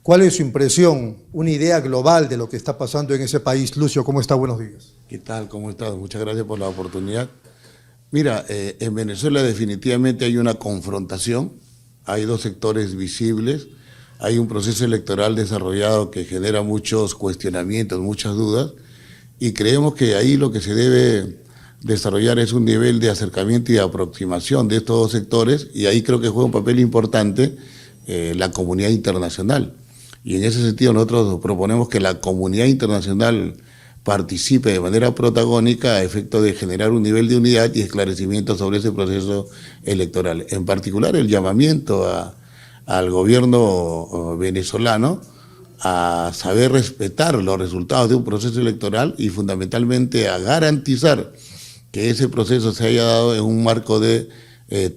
¿Cuál es su impresión, una idea global de lo que está pasando en ese país? Lucio, ¿cómo está? Buenos días. ¿Qué tal? ¿Cómo estás? Muchas gracias por la oportunidad. Mira, en Venezuela definitivamente hay una confrontación, hay dos sectores visibles, hay un proceso electoral desarrollado que genera muchos cuestionamientos, muchas dudas, y creemos que ahí lo que se debe desarrollar es un nivel de acercamiento y de aproximación de estos dos sectores, y ahí creo que juega un papel importante la comunidad internacional. Y en ese sentido nosotros proponemos que la comunidad internacional participe de manera protagónica a efecto de generar un nivel de unidad y esclarecimiento sobre ese proceso electoral. En particular el llamamiento al gobierno venezolano a saber respetar los resultados de un proceso electoral y fundamentalmente a garantizar que ese proceso se haya dado en un marco de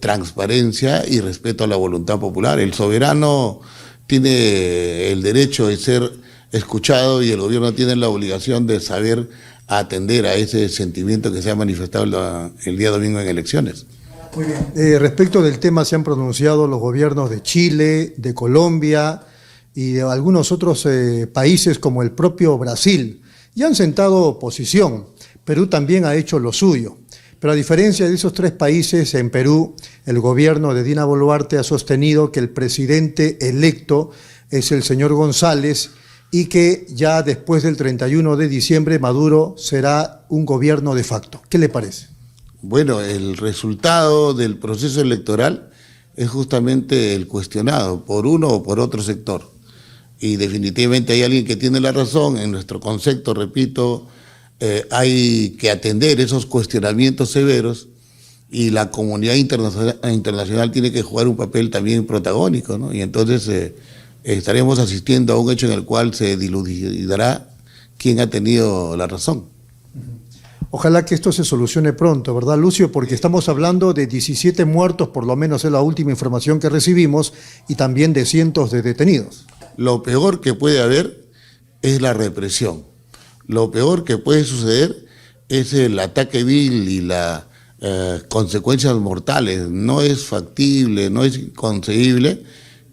transparencia y respeto a la voluntad popular. El soberano tiene el derecho de ser escuchado y el gobierno tiene la obligación de saber atender a ese sentimiento que se ha manifestado el día domingo en elecciones. Muy bien. Respecto del tema se han pronunciado los gobiernos de Chile, de Colombia y de algunos otros países como el propio Brasil, y han sentado posición. Perú también ha hecho lo suyo. Pero a diferencia de esos tres países, en Perú el gobierno de Dina Boluarte ha sostenido que el presidente electo es el señor González y que ya después del 31 de diciembre Maduro será un gobierno de facto. ¿Qué le parece? Bueno, el resultado del proceso electoral es justamente el cuestionado por uno o por otro sector. Y definitivamente hay alguien que tiene la razón. En nuestro concepto, repito, hay que atender esos cuestionamientos severos y la comunidad internacional tiene que jugar un papel también protagónico, ¿no? Y entonces estaremos asistiendo a un hecho en el cual se dilucidará quién ha tenido la razón. Ojalá que esto se solucione pronto, ¿verdad, Lucio? Porque estamos hablando de 17 muertos, por lo menos es la última información que recibimos, y también de cientos de detenidos. Lo peor que puede haber es la represión. Lo peor que puede suceder es el ataque vil y las consecuencias mortales. No es factible, no es concebible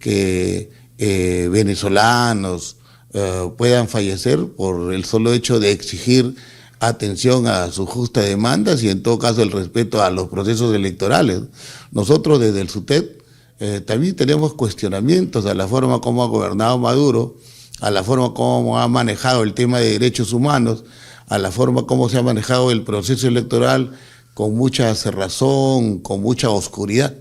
que venezolanos puedan fallecer por el solo hecho de exigir atención a sus justas demandas y en todo caso el respeto a los procesos electorales. Nosotros desde el SUTEP también tenemos cuestionamientos a la forma como ha gobernado Maduro, a la forma como ha manejado el tema de derechos humanos, a la forma como se ha manejado el proceso electoral con mucha cerrazón, con mucha oscuridad.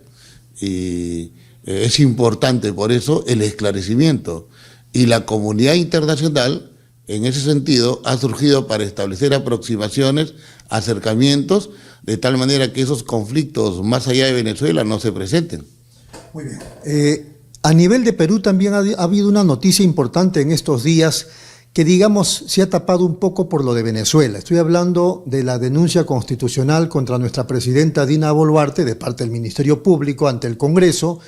Y es importante por eso el esclarecimiento. Y la comunidad internacional, en ese sentido, ha surgido para establecer aproximaciones, acercamientos, de tal manera que esos conflictos más allá de Venezuela no se presenten. Muy bien. A nivel de Perú también ha habido una noticia importante en estos días que, digamos, se ha tapado un poco por lo de Venezuela. Estoy hablando de la denuncia constitucional contra nuestra presidenta Dina Boluarte de parte del Ministerio Público ante el Congreso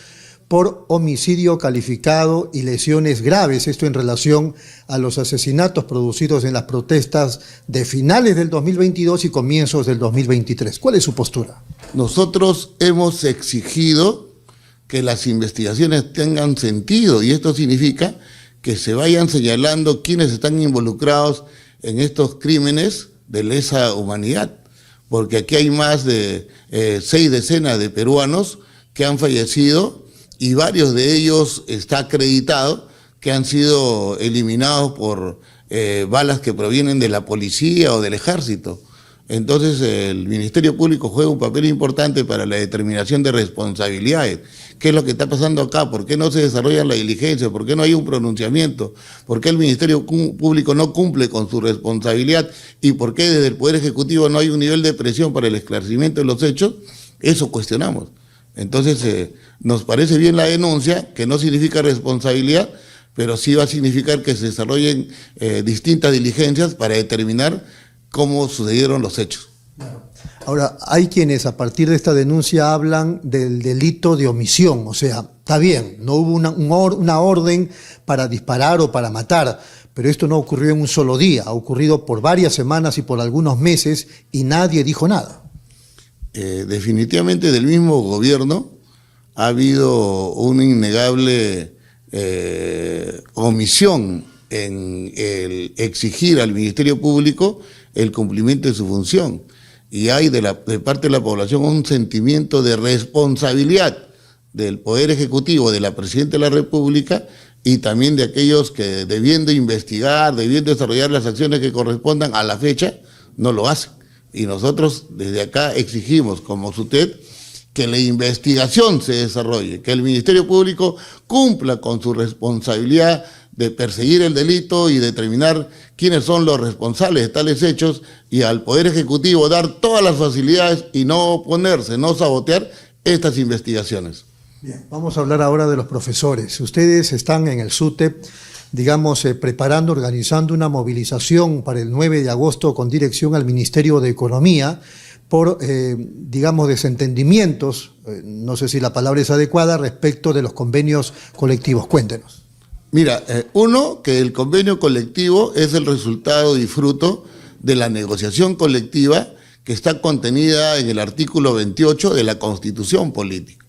por homicidio calificado y lesiones graves, esto en relación a los asesinatos producidos en las protestas de finales del 2022 y comienzos del 2023. ¿Cuál es su postura? Nosotros hemos exigido que las investigaciones tengan sentido y esto significa que se vayan señalando quiénes están involucrados en estos crímenes de lesa humanidad, porque aquí hay más de 6 decenas de peruanos que han fallecido y varios de ellos está acreditado que han sido eliminados por balas que provienen de la policía o del ejército. Entonces el Ministerio Público juega un papel importante para la determinación de responsabilidades. ¿Qué es lo que está pasando acá? ¿Por qué no se desarrolla la diligencia? ¿Por qué no hay un pronunciamiento? ¿Por qué el Ministerio Público no cumple con su responsabilidad? ¿Y por qué desde el Poder Ejecutivo no hay un nivel de presión para el esclarecimiento de los hechos? Eso cuestionamos. Entonces nos parece bien la denuncia, que no significa responsabilidad, pero sí va a significar que se desarrollen distintas diligencias para determinar cómo sucedieron los hechos. Ahora, hay quienes a partir de esta denuncia hablan del delito de omisión, o sea, está bien, no hubo una orden para disparar o para matar, pero esto no ocurrió en un solo día, ha ocurrido por varias semanas y por algunos meses y nadie dijo nada. Definitivamente del mismo gobierno ha habido una innegable omisión en el exigir al Ministerio Público el cumplimiento de su función. Y hay de parte de la población un sentimiento de responsabilidad del Poder Ejecutivo, de la Presidenta de la República, y también de aquellos que debiendo investigar, debiendo desarrollar las acciones que correspondan a la fecha, no lo hacen. Y nosotros desde acá exigimos, como SUTEP, que la investigación se desarrolle, que el Ministerio Público cumpla con su responsabilidad de perseguir el delito y determinar quiénes son los responsables de tales hechos, y al Poder Ejecutivo dar todas las facilidades y no oponerse, no sabotear estas investigaciones. Bien, vamos a hablar ahora de los profesores. Ustedes están en el SUTEP, digamos, preparando, organizando una movilización para el 9 de agosto con dirección al Ministerio de Economía por, digamos, desentendimientos, no sé si la palabra es adecuada, respecto de los convenios colectivos. Cuéntenos. Mira, uno, que el convenio colectivo es el resultado y fruto de la negociación colectiva que está contenida en el artículo 28 de la Constitución Política.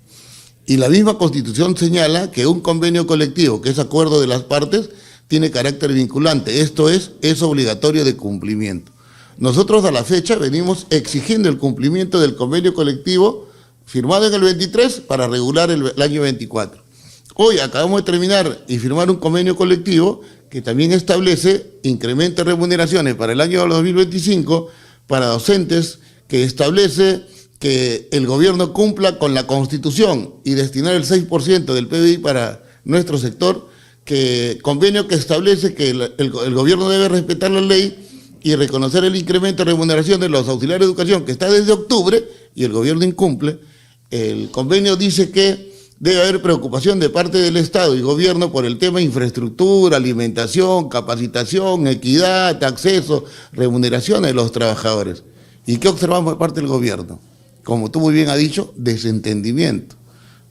Y la misma Constitución señala que un convenio colectivo, que es acuerdo de las partes, tiene carácter vinculante, esto es obligatorio de cumplimiento. Nosotros a la fecha venimos exigiendo el cumplimiento del convenio colectivo firmado en el 23 para regular el año 24. Hoy acabamos de terminar y firmar un convenio colectivo que también establece incremento de remuneraciones para el año 2025 para docentes, que establece que el gobierno cumpla con la Constitución y destinar el 6% del PBI para nuestro sector, que convenio que establece que el gobierno debe respetar la ley y reconocer el incremento de remuneración de los auxiliares de educación, que está desde octubre y el gobierno incumple. El convenio dice que debe haber preocupación de parte del Estado y gobierno por el tema de infraestructura, alimentación, capacitación, equidad, acceso, remuneración de los trabajadores. ¿Y qué observamos de parte del gobierno? Como tú muy bien has dicho, desentendimiento,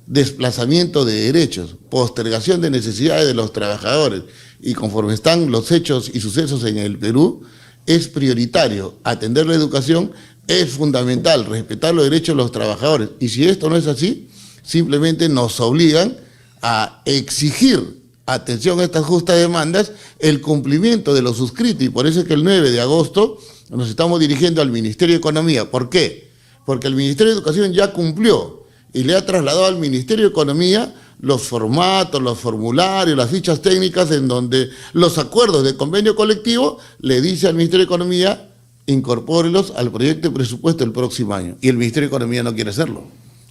desplazamiento de derechos, postergación de necesidades de los trabajadores. Y conforme están los hechos y sucesos en el Perú, es prioritario atender la educación, es fundamental respetar los derechos de los trabajadores. Y si esto no es así, simplemente nos obligan a exigir, atención a estas justas demandas, el cumplimiento de lo suscrito. Y por eso es que el 9 de agosto nos estamos dirigiendo al Ministerio de Economía. ¿Por qué? Porque el Ministerio de Educación ya cumplió y le ha trasladado al Ministerio de Economía los formatos, los formularios, las fichas técnicas en donde los acuerdos de convenio colectivo le dice al Ministerio de Economía incorpórelos al proyecto de presupuesto del próximo año. Y el Ministerio de Economía no quiere hacerlo.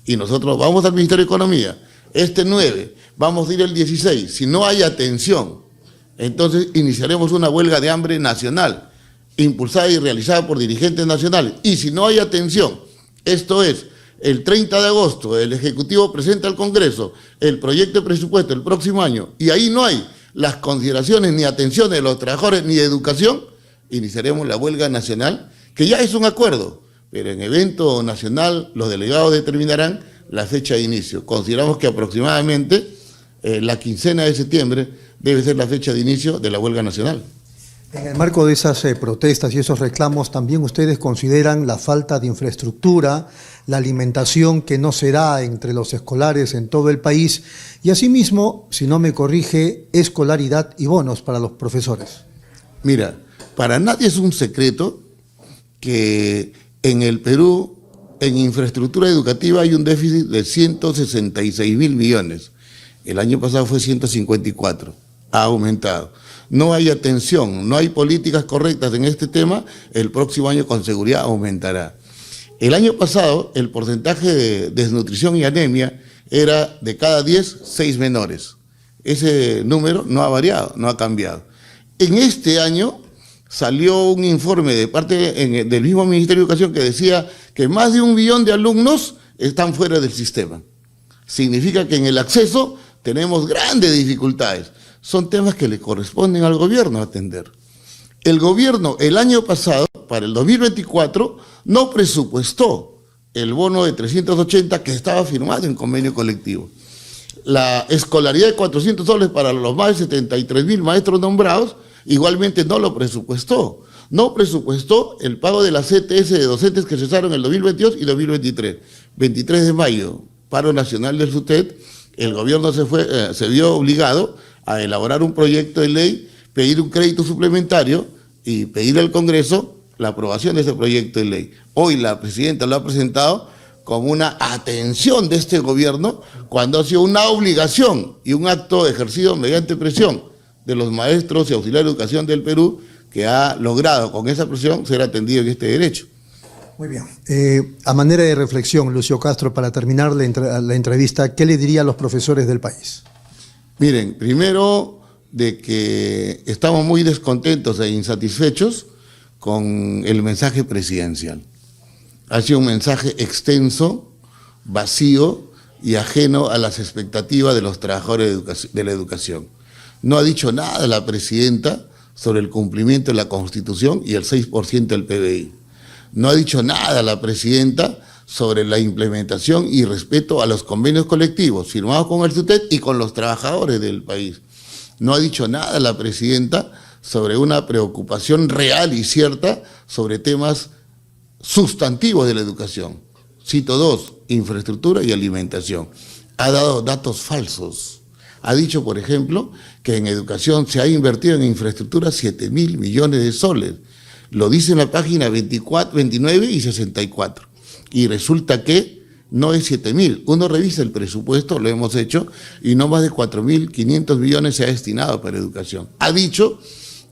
Y nosotros vamos al Ministerio de Economía, este 9, vamos a ir el 16. Si no hay atención, entonces iniciaremos una huelga de hambre nacional, impulsada y realizada por dirigentes nacionales. Y si no hay atención, esto es, el 30 de agosto el Ejecutivo presenta al Congreso el proyecto de presupuesto del próximo año y ahí no hay las consideraciones ni atención de los trabajadores ni de educación, iniciaremos la huelga nacional, que ya es un acuerdo, pero en evento nacional los delegados determinarán la fecha de inicio. Consideramos que aproximadamente la quincena de septiembre debe ser la fecha de inicio de la huelga nacional. En el marco de esas protestas y esos reclamos, ¿también ustedes consideran la falta de infraestructura, la alimentación que no se da entre los escolares en todo el país y asimismo, si no me corrige, escolaridad y bonos para los profesores? Mira, para nadie es un secreto que en el Perú, en infraestructura educativa hay un déficit de 166.000 millones. El año pasado fue 154, ha aumentado. No hay atención, no hay políticas correctas en este tema, el próximo año con seguridad aumentará. El año pasado el porcentaje de desnutrición y anemia era de cada 10, 6 menores. Ese número no ha variado, no ha cambiado. En este año salió un informe de parte del mismo Ministerio de Educación que decía que más de 1 millón de alumnos están fuera del sistema. Significa que en el acceso tenemos grandes dificultades. Son temas que le corresponden al gobierno atender. El gobierno el año pasado, para el 2024, no presupuestó el bono de 380 que estaba firmado en convenio colectivo. La escolaridad de 400 soles para los más de 73.000 maestros nombrados, igualmente no lo presupuestó. No presupuestó el pago de la CTS de docentes que cesaron en el 2022 y 2023. 23 de mayo, paro nacional del SUTEP, el gobierno se vio obligado a elaborar un proyecto de ley, pedir un crédito suplementario y pedir al Congreso la aprobación de ese proyecto de ley. Hoy la presidenta lo ha presentado como una atención de este gobierno cuando ha sido una obligación y un acto ejercido mediante presión de los maestros y auxiliares de educación del Perú, que ha logrado con esa presión ser atendido en este derecho. Muy bien. A manera de reflexión, Lucio Castro, para terminar la entrevista, ¿qué le diría a los profesores del país? Miren, primero de que estamos muy descontentos e insatisfechos con el mensaje presidencial. Ha sido un mensaje extenso, vacío y ajeno a las expectativas de los trabajadores de la educación. No ha dicho nada la presidenta sobre el cumplimiento de la Constitución y el 6% del PBI. No ha dicho nada la presidenta sobre la implementación y respeto a los convenios colectivos firmados con el SUTEP y con los trabajadores del país. No ha dicho nada la presidenta sobre una preocupación real y cierta sobre temas sustantivos de la educación. Cito dos: infraestructura y alimentación. Ha dado datos falsos. Ha dicho, por ejemplo, que en educación se ha invertido en infraestructura 7.000 millones de soles. Lo dice en la página 24, 29 y 64. Y resulta que no es 7.000. Uno revisa el presupuesto, lo hemos hecho, y no más de 4.500 millones se ha destinado para educación. Ha dicho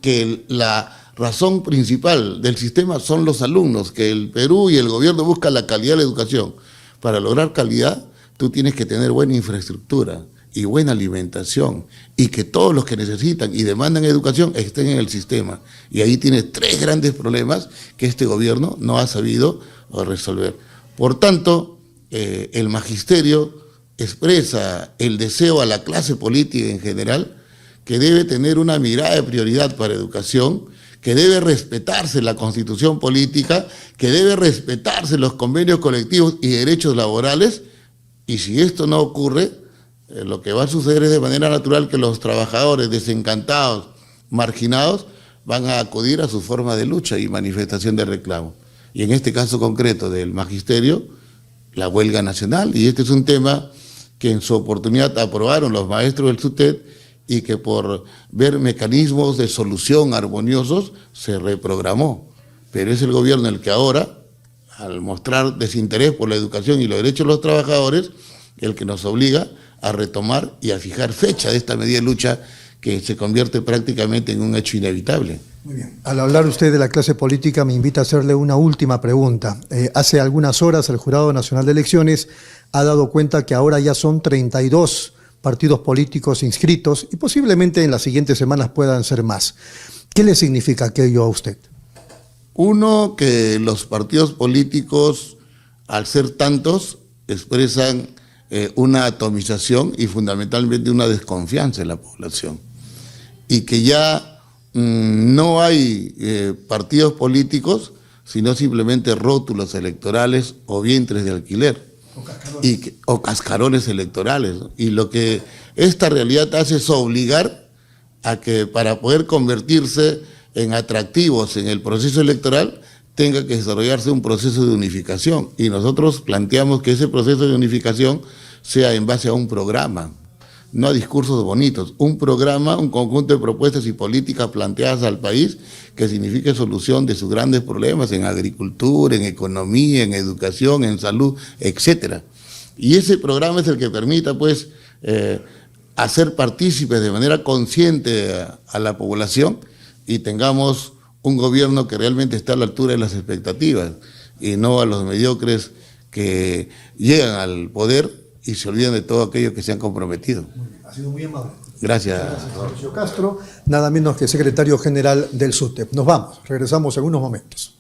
que la razón principal del sistema son los alumnos, que el Perú y el gobierno buscan la calidad de la educación. Para lograr calidad, tú tienes que tener buena infraestructura y buena alimentación, y que todos los que necesitan y demandan educación estén en el sistema. Y ahí tienes tres grandes problemas que este gobierno no ha sabido resolver. Por tanto, el magisterio expresa el deseo a la clase política en general que debe tener una mirada de prioridad para educación, que debe respetarse la Constitución política, que debe respetarse los convenios colectivos y derechos laborales, y si esto no ocurre, lo que va a suceder es de manera natural que los trabajadores desencantados, marginados, van a acudir a su forma de lucha y manifestación de reclamo. Y en este caso concreto del magisterio, la huelga nacional, y este es un tema que en su oportunidad aprobaron los maestros del SUTEP y que por ver mecanismos de solución armoniosos se reprogramó. Pero es el gobierno el que ahora, al mostrar desinterés por la educación y los derechos de los trabajadores, el que nos obliga a retomar y a fijar fecha de esta medida de lucha que se convierte prácticamente en un hecho inevitable. Muy bien. Al hablar usted de la clase política, me invita a hacerle una última pregunta. Hace algunas horas el Jurado Nacional de Elecciones ha dado cuenta que ahora ya son 32 partidos políticos inscritos y posiblemente en las siguientes semanas puedan ser más. ¿Qué le significa aquello a usted? Uno, que los partidos políticos, al ser tantos, expresan una atomización y fundamentalmente una desconfianza en la población. Y que ya no hay partidos políticos, sino simplemente rótulos electorales o vientres de alquiler. O cascarones electorales, ¿no? Y lo que esta realidad hace es obligar a que para poder convertirse en atractivos en el proceso electoral tenga que desarrollarse un proceso de unificación, y nosotros planteamos que ese proceso de unificación sea en base a un programa, no a discursos bonitos, un programa, un conjunto de propuestas y políticas planteadas al país que signifique solución de sus grandes problemas en agricultura, en economía, en educación, en salud, etcétera. Y ese programa es el que permita, pues, hacer partícipes de manera consciente a la población y tengamos un gobierno que realmente está a la altura de las expectativas y no a los mediocres que llegan al poder y se olvidan de todo aquello que se han comprometido. Muy bien, ha sido muy amable. Gracias. Gracias, Lucio Castro, nada menos que secretario general del SUTEP. Nos vamos, regresamos en unos momentos.